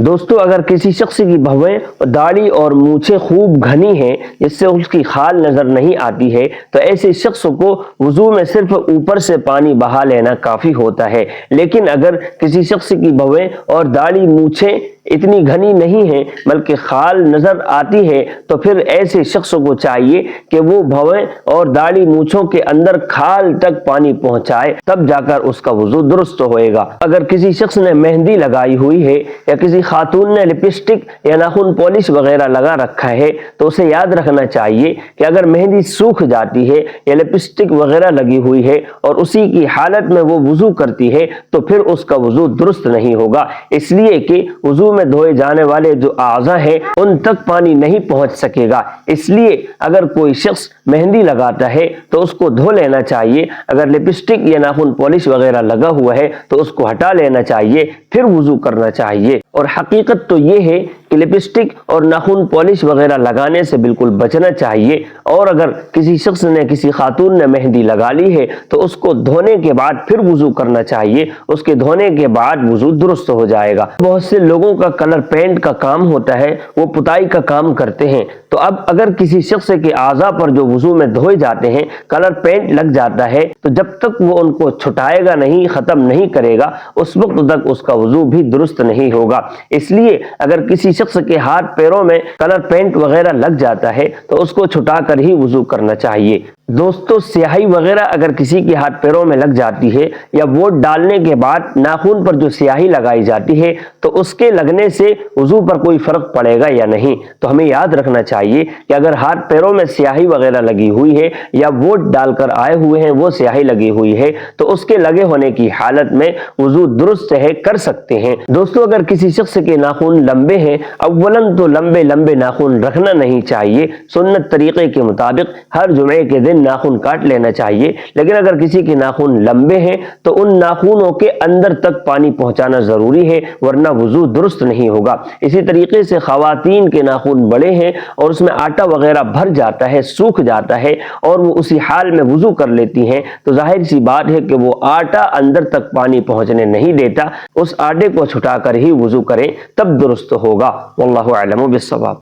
دوستو اگر کسی شخص کی بھویں داڑھی اور مونچھیں خوب گھنی ہیں جس سے اس کی کھال نظر نہیں آتی ہے تو ایسے شخص کو وضو میں صرف اوپر سے پانی بہا لینا کافی ہوتا ہے، لیکن اگر کسی شخص کی بھویں اور داڑھی مونچھیں اتنی گھنی نہیں ہیں بلکہ کھال نظر آتی ہے تو پھر ایسے شخص کو چاہیے کہ وہ بھویں اور داڑھی مونچھوں کے اندر کھال تک پانی پہنچائے، تب جا کر اس کا وضو درست ہوئے گا۔ اگر کسی شخص نے مہندی لگائی ہوئی ہے یا کسی خاتون نے لپسٹک یا ناخن پالش وغیرہ لگا رکھا ہے تو اسے یاد رکھنا چاہیے کہ اگر مہندی سوکھ جاتی ہے یا لپسٹک وغیرہ لگی ہوئی ہے اور اسی کی حالت میں وہ وضو کرتی ہے تو پھر اس کا وضو درست نہیں ہوگا، اس لیے کہ وضو میں دھوئے جانے والے جو اعضاء ہیں ان تک پانی نہیں پہنچ سکے گا۔ اس لیے اگر کوئی شخص مہندی لگاتا ہے تو اس کو دھو لینا چاہیے، اگر لپسٹک یا ناخن پالش وغیرہ لگا ہوا ہے تو اس کو ہٹا لینا چاہیے، پھر وضو کرنا چاہیے۔ اور حقیقت تو یہ ہے کہ لپسٹک اور ناخن پالش وغیرہ لگانے سے بالکل بچنا چاہیے، اور اگر کسی شخص نے کسی خاتون نے مہندی لگا لی ہے تو اس کو دھونے کے بعد پھر وضو کرنا چاہیے، اس کے دھونے کے بعد وضو درست ہو جائے گا۔ بہت سے لوگوں کا کلر پینٹ کا کام ہوتا ہے، وہ پتائی کا کام کرتے ہیں، تو اب اگر کسی شخص کے اعضاء پر جو وضو میں دھوئے جاتے ہیں کلر پینٹ لگ جاتا ہے تو جب تک وہ ان کو چھٹائے گا نہیں، ختم نہیں کرے گا، اس وقت تک اس کا وضو بھی درست نہیں ہوگا۔ اس لیے اگر کسی شخص کے ہاتھ پیروں میں کلر پینٹ وغیرہ لگ جاتا ہے تو اس کو چھٹا کر ہی وضو کرنا چاہیے۔ دوستو سیاہی وغیرہ اگر کسی کے ہاتھ پیروں میں لگ جاتی ہے یا ووٹ ڈالنے کے بعد ناخن پر جو سیاہی لگائی جاتی ہے تو اس کے لگنے سے وضو پر کوئی فرق پڑے گا یا نہیں، تو ہمیں یاد رکھنا چاہیے کہ اگر ہاتھ پیروں میں سیاہی وغیرہ لگی ہوئی ہے یا ووٹ ڈال کر آئے ہوئے ہیں وہ سیاہی لگی ہوئی ہے تو اس کے لگے ہونے کی حالت میں وضو درست ہے، کر سکتے ہیں۔ دوستو اگر کسی شخص کے ناخن لمبے ہیں، اولاً تو لمبے لمبے ناخن رکھنا نہیں چاہیے، سنت طریقے کے مطابق ہر جمعے کے دن ناخن کاٹ لینا چاہیے، لیکن اگر کسی کے ناخن لمبے ہیں تو ان ناخنوں کے اندر تک پانی پہنچانا ضروری ہے ورنہ وضو درست نہیں ہوگا۔ اسی طریقے سے خواتین کے ناخن بڑے ہیں اور اس میں آٹا وغیرہ بھر جاتا ہے، سوکھ جاتا ہے اور وہ اسی حال میں وضو کر لیتی ہیں تو ظاہر سی بات ہے کہ وہ آٹا اندر تک پانی پہنچنے نہیں دیتا، اس آٹے کو چھٹا کر ہی وضو کریں تب درست ہوگا۔ واللہ اعلم بالصواب۔